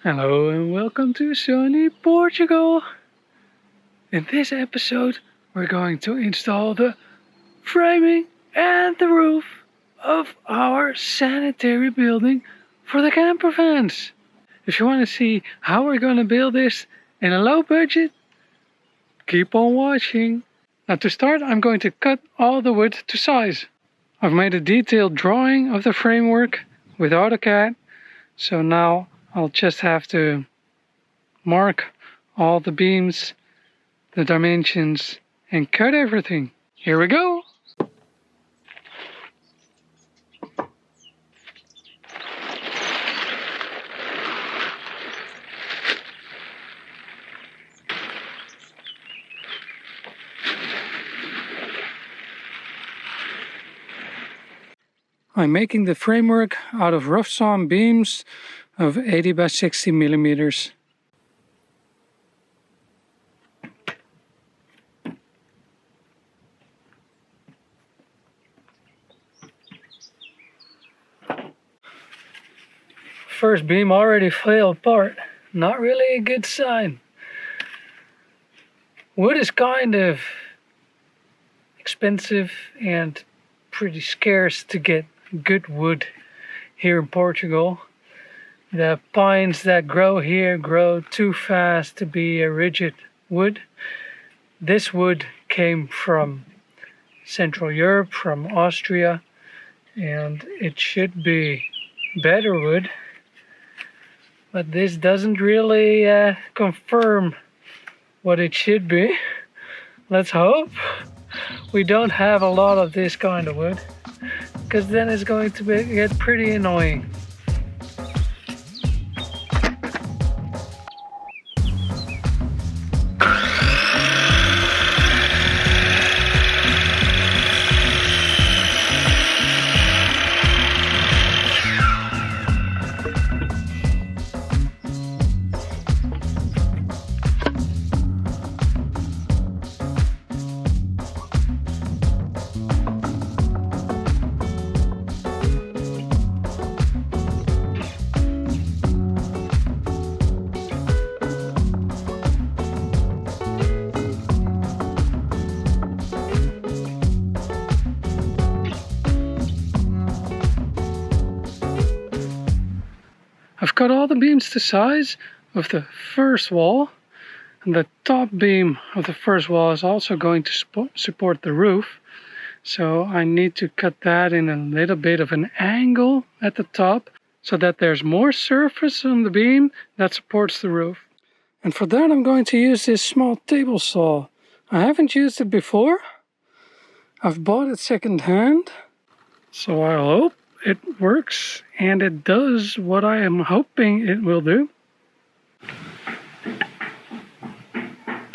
Hello and welcome to sunny Portugal. In this episode we're going to install the framing and the roof of our sanitary building for the camper vans. If you want to see how we're going to build this in a low budget, keep on watching. Now to start, I'm going to cut all the wood to size. I've made a detailed drawing of the framework with AutoCAD, so now I'll just have to mark all the beams, the dimensions, and cut everything. Here we go! I'm making the framework out of rough sawn beams of 80 by 60 millimeters. First beam already fell apart. Not really a good sign. Wood is kind of expensive and pretty scarce to get good wood here in Portugal. The pines that grow here grow too fast to be a rigid wood. This wood came from Central Europe, from Austria, and it should be better wood. But this doesn't really confirm what it should be. Let's hope we don't have a lot of this kind of wood, because then it's going to get pretty annoying. I've cut all the beams to size of the first wall, and the top beam of the first wall is also going to support the roof, so I need to cut that in a little bit of an angle at the top so that there's more surface on the beam that supports the roof. And for that I'm going to use this small table saw. I haven't used it before. I've bought it second-hand, so I hope it works, and it does what I am hoping it will do.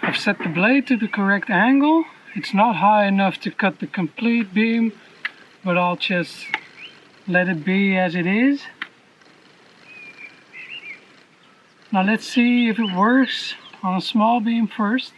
I've set the blade to the correct angle. It's not high enough to cut the complete beam, but I'll just let it be as it is. Now let's see if it works on a small beam first.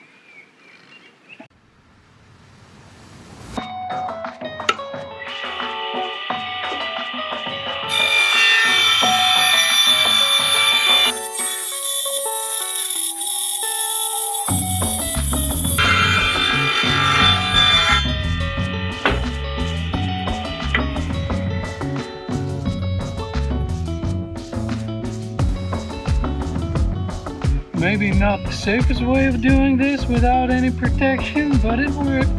Maybe not the safest way of doing this without any protection, but it worked.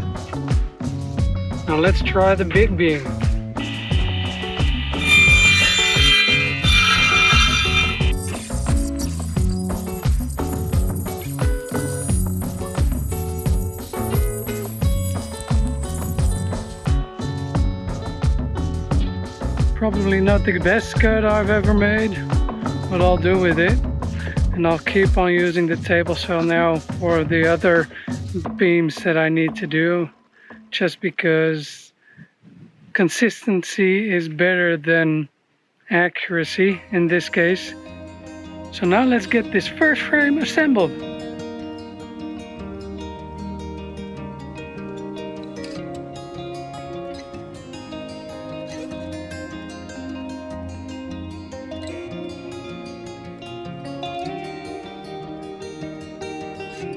Now let's try the big beam. Probably not the best cut I've ever made, but I'll do with it. And I'll keep on using the table saw now for the other beams that I need to do, just because consistency is better than accuracy in this case. So now let's get this first frame assembled.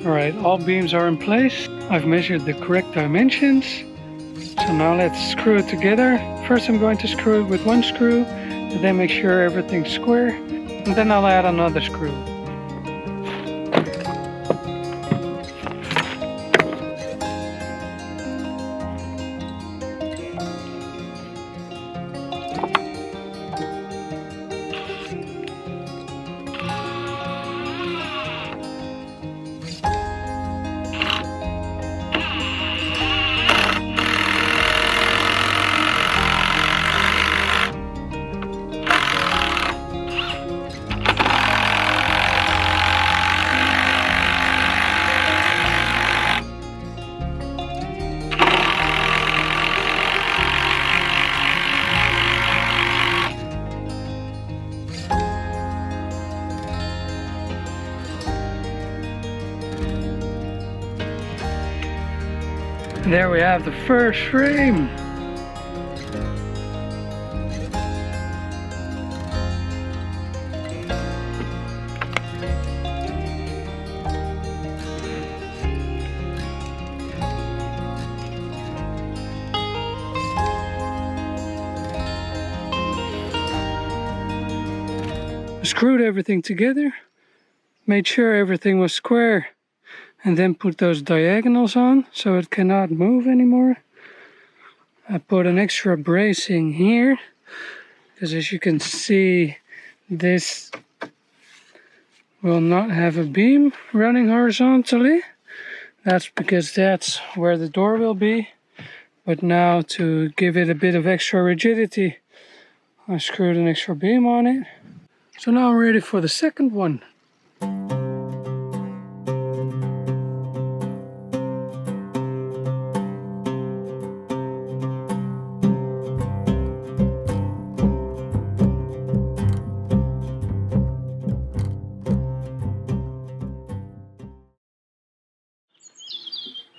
Alright, all beams are in place. I've measured the correct dimensions. So now let's screw it together. First I'm going to screw it with one screw, and then make sure everything's square, and then I'll add another screw. And there we have the first frame. Screwed everything together, made sure everything was square, and then put those diagonals on so it cannot move anymore. I put an extra bracing here because, as you can see, this will not have a beam running horizontally. That's because that's where the door will be. But now, to give it a bit of extra rigidity, I screwed an extra beam on it. So now I'm ready for the second one.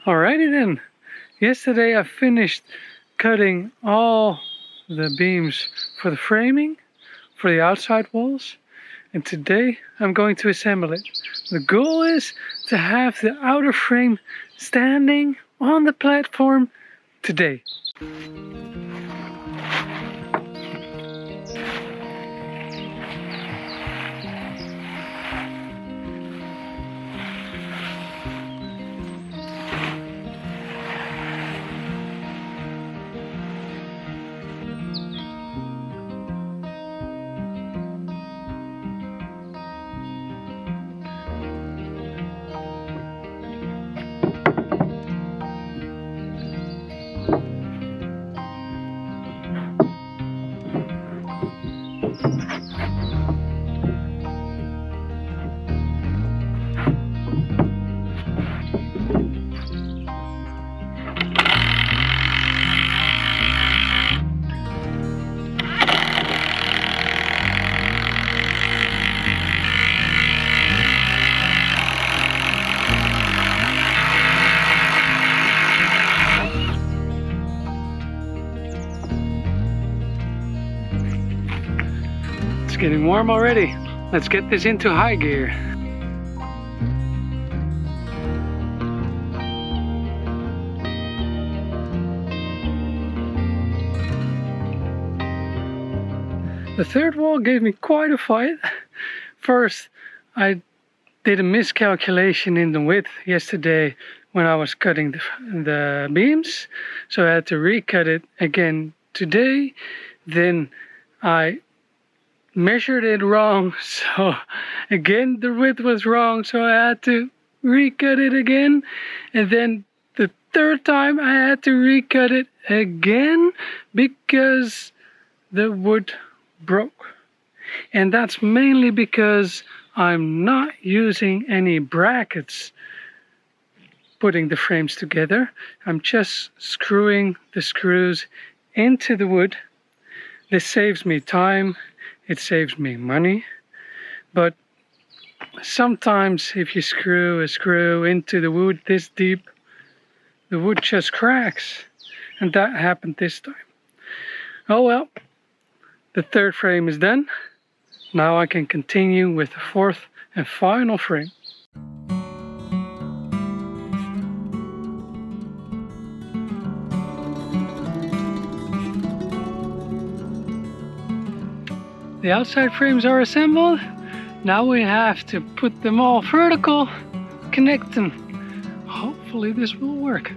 Alrighty then. Yesterday I finished cutting all the beams for the framing, for the outside walls, and today I'm going to assemble it. The goal is to have the outer frame standing on the platform today. It's getting warm already. Let's get this into high gear. The third wall gave me quite a fight. First, I did a miscalculation in the width yesterday when I was cutting the beams, so I had to recut it again today. Then I measured it wrong, so again the width was wrong, so I had to recut it again, and then the third time I had to recut it again because the wood broke. And that's mainly because I'm not using any brackets putting the frames together. I'm just screwing the screws into the wood. This saves me time, it saves me money, but sometimes if you screw a screw into the wood this deep, the wood just cracks, and that happened this time. Oh well, the third frame is done. Now I can continue with the fourth and final frame. The outside frames are assembled. Now we have to put them all vertical, connect them. Hopefully this will work.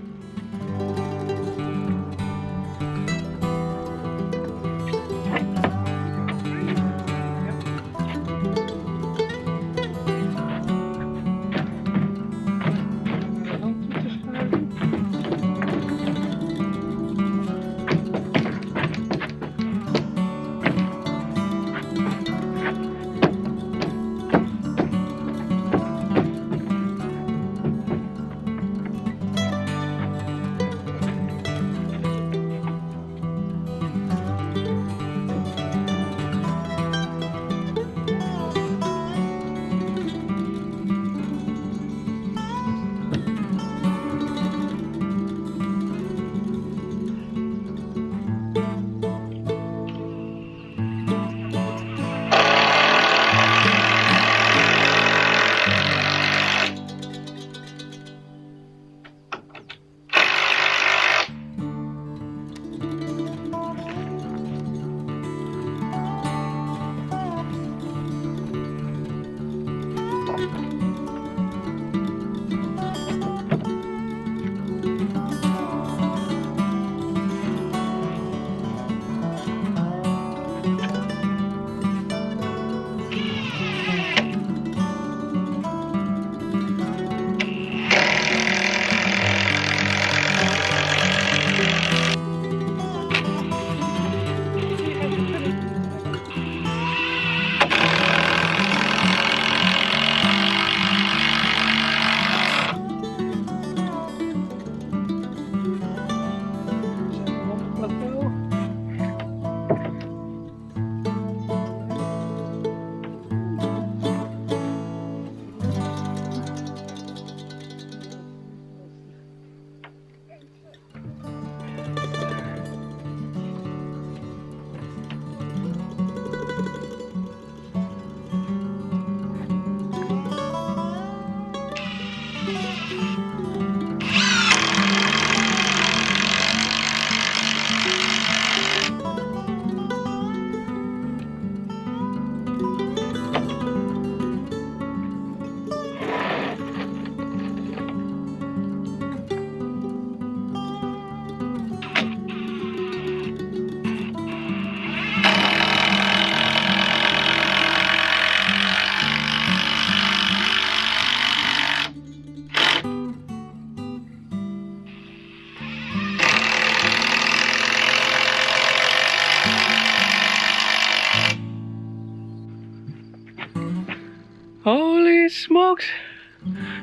Holy smokes!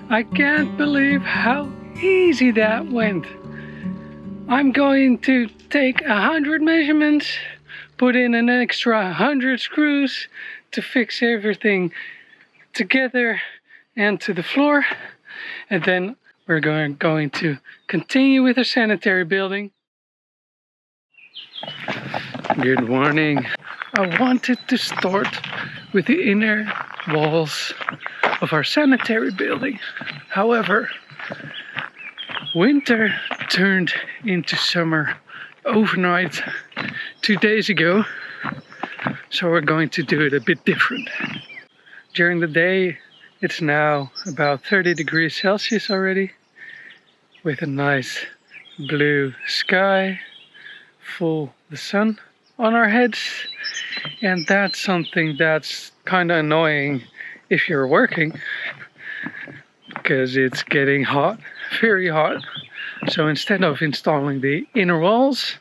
I can't believe how easy that went. I'm going to take 100 measurements, put in an extra 100 screws to fix everything together and to the floor, and then we're going to continue with the sanitary building. Good morning. I wanted to start with the inner walls of our sanitary building. However, winter turned into summer overnight 2 days ago, so we're going to do it a bit different. During the day, it's now about 30 degrees Celsius already, with a nice blue sky, full the sun on our heads, and that's something that's kind of annoying if you're working, because it's getting hot, very hot. So instead of installing the inner walls,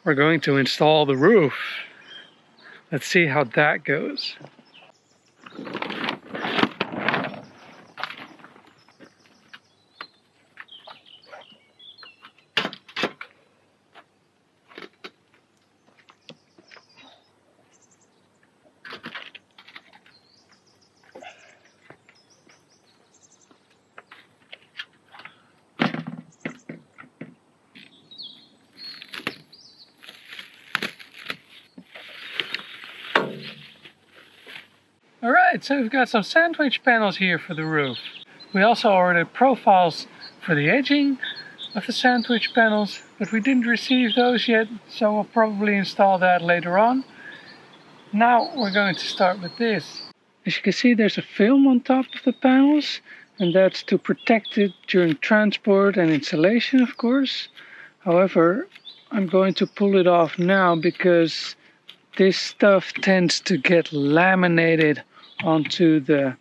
we're going to install the roof. Let's see how that goes. Alright, so we've got some sandwich panels here for the roof. We also ordered profiles for the edging of the sandwich panels, but we didn't receive those yet, so we'll probably install that later on. Now we're going to start with this. As you can see, there's a film on top of the panels, and that's to protect it during transport and installation, of course. However, I'm going to pull it off now because this stuff tends to get laminated onto the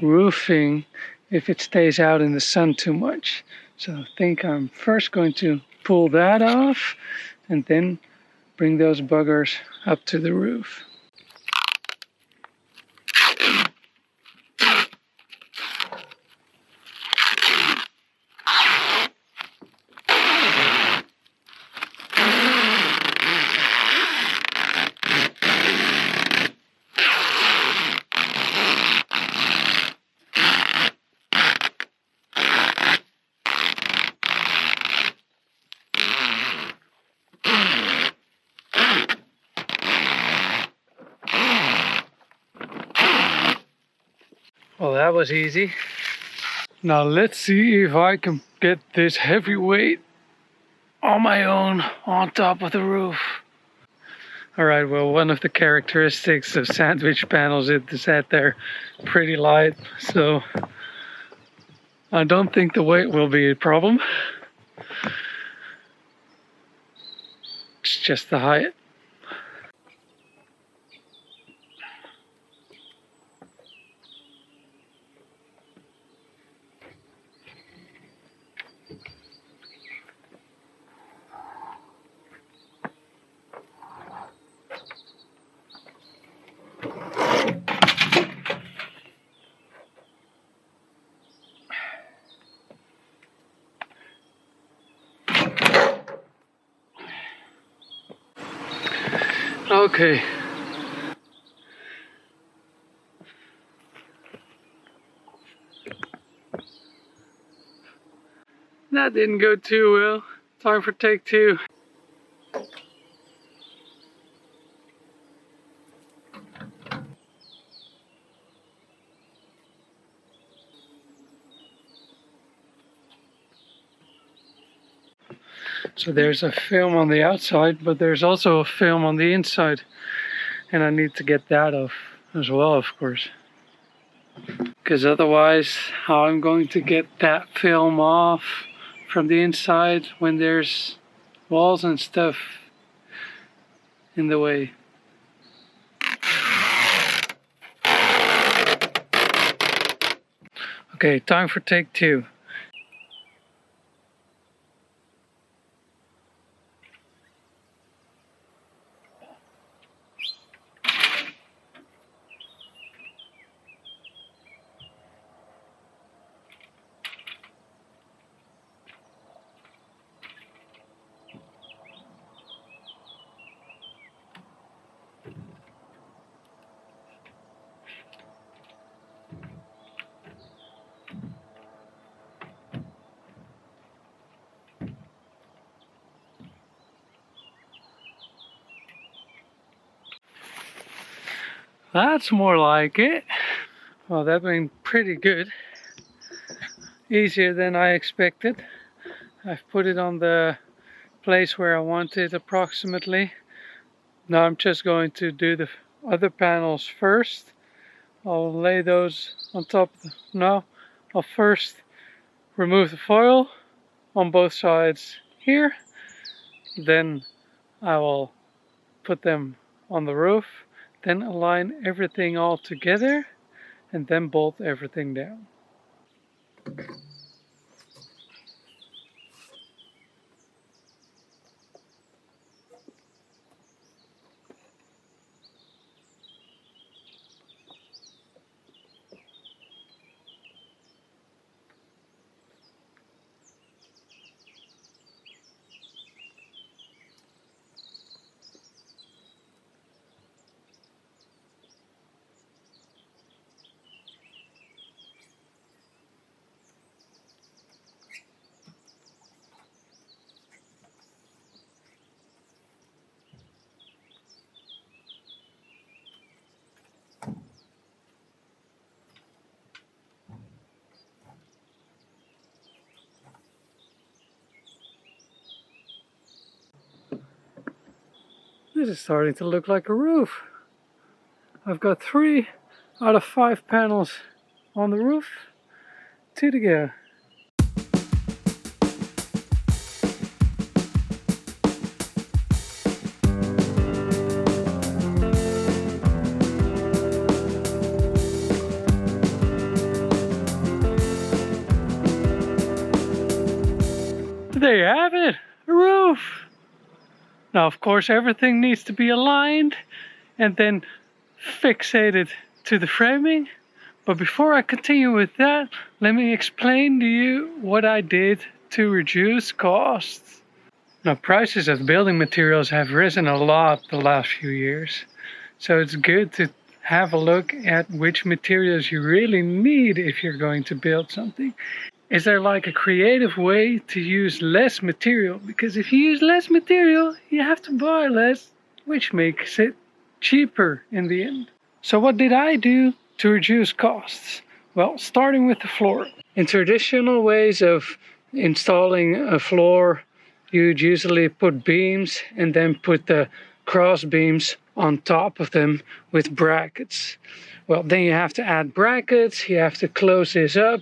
roofing if it stays out in the sun too much. So I think I'm first going to pull that off and then bring those buggers up to the roof. Well, that was easy. Now let's see if I can get this heavy weight on my own on top of the roof. Alright, well, one of the characteristics of sandwich panels is that they're pretty light, so I don't think the weight will be a problem. It's just the height. Okay. That didn't go too well. Time for take two. So there's a film on the outside, but there's also a film on the inside. And I need to get that off as well, of course. Because otherwise, how I'm going to get that film off from the inside when there's walls and stuff in the way. Okay, time for take two. That's more like it. Well, that went pretty good. Easier than I expected. I've put it on the place where I want it approximately. Now I'm just going to do the other panels first. I'll lay those on top of no, I'll first remove the foil on both sides here. Then I will put them on the roof. Then align everything all together and then bolt everything down. This is starting to look like a roof. I've got 3 out of 5 panels on the roof. 2 to go. There you have it, a roof. Now, of course, everything needs to be aligned and then fixated to the framing. But before I continue with that, let me explain to you what I did to reduce costs. Now, prices of building materials have risen a lot the last few years. So it's good to have a look at which materials you really need if you're going to build something. Is there like a creative way to use less material? Because if you use less material, you have to buy less, which makes it cheaper in the end. So what did I do to reduce costs? Well, starting with the floor. In traditional ways of installing a floor, you'd usually put beams and then put the cross beams on top of them with brackets. Well, then you have to add brackets, you have to close this up.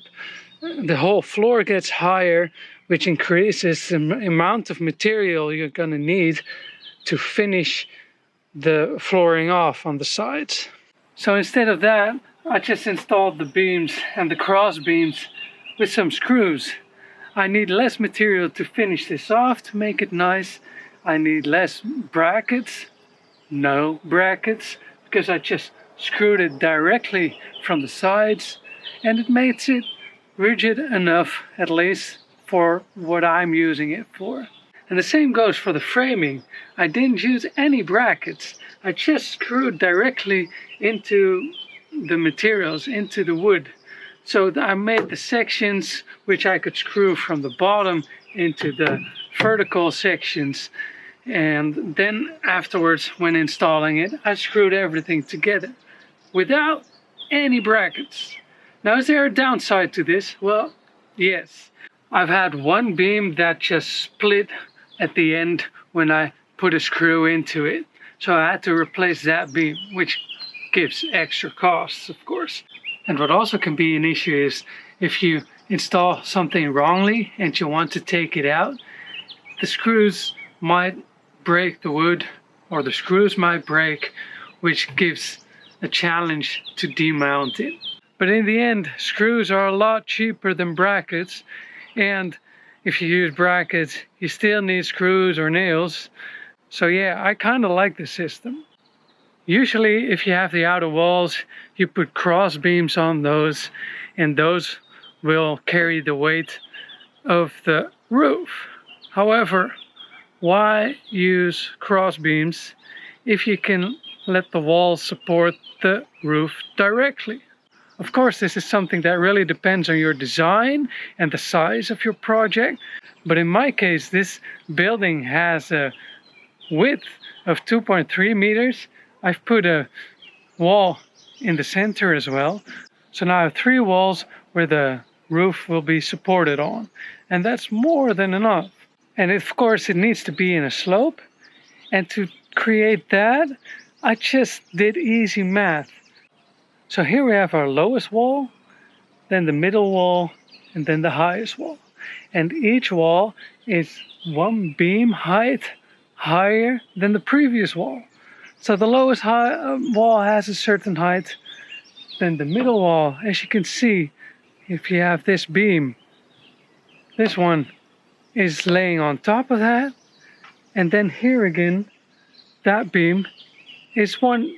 The whole floor gets higher, which increases the amount of material you're going to need to finish the flooring off on the sides. So instead of that, I just installed the beams and the cross beams with some screws. I need less material to finish this off, to make it nice. I need less brackets, no brackets, because I just screwed it directly from the sides, and it makes it rigid enough, at least for what I'm using it for. And the same goes for the framing. I didn't use any brackets. I just screwed directly into the materials, into the wood. So I made the sections which I could screw from the bottom into the vertical sections. And then afterwards, when installing it, I screwed everything together without any brackets. Now, is there a downside to this? Well, yes. I've had one beam that just split at the end when I put a screw into it. So I had to replace that beam, which gives extra costs, of course. And what also can be an issue is if you install something wrongly and you want to take it out, the screws might break the wood, or the screws might break, which gives a challenge to demount it. But in the end, screws are a lot cheaper than brackets, and if you use brackets, you still need screws or nails. So yeah, I kind of like the system. Usually, if you have the outer walls, you put cross beams on those, and those will carry the weight of the roof. However, why use cross beams if you can let the walls support the roof directly? Of course, this is something that really depends on your design and the size of your project. But in my case, this building has a width of 2.3 meters. I've put a wall in the center as well. So now I have 3 walls where the roof will be supported on. And that's more than enough. And of course, it needs to be in a slope. And to create that, I just did easy math. So here we have our lowest wall, then the middle wall, and then the highest wall. And each wall is 1 beam height higher than the previous wall. So the lowest wall has a certain height, then the middle wall, as you can see, if you have this beam, this one is laying on top of that. And then here again, that beam is 1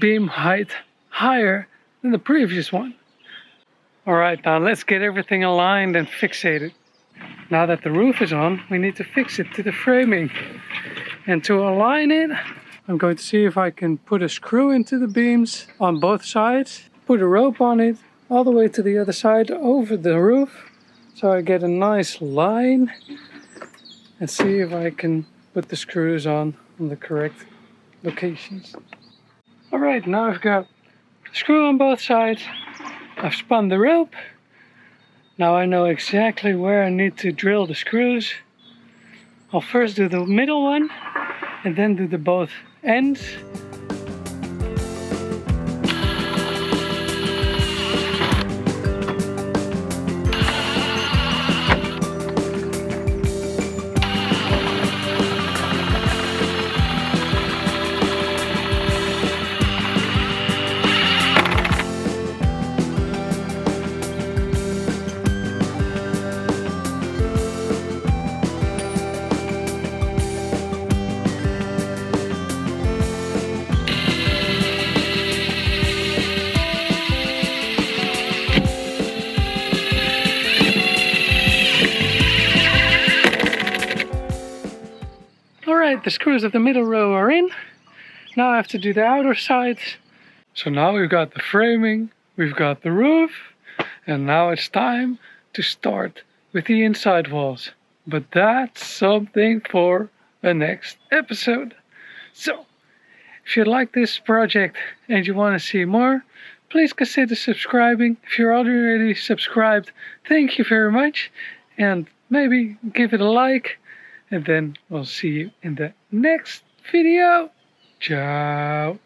beam height higher than the previous one. Alright, now let's get everything aligned and fixated. Now that the roof is on, we need to fix it to the framing. And to align it, I'm going to see if I can put a screw into the beams on both sides, put a rope on it all the way to the other side over the roof, so I get a nice line, and see if I can put the screws on the correct locations. Alright, now I've got a screw on both sides. I've spun the rope. Now I know exactly where I need to drill the screws. I'll first do the middle one and then do the both ends. Alright, the screws of the middle row are in. Now I have to do the outer sides. So now we've got the framing, we've got the roof, and now it's time to start with the inside walls. But that's something for the next episode. So, if you like this project and you want to see more, please consider subscribing. If you're already subscribed, thank you very much. And maybe give it a like. And then we'll see you in the next video. Ciao.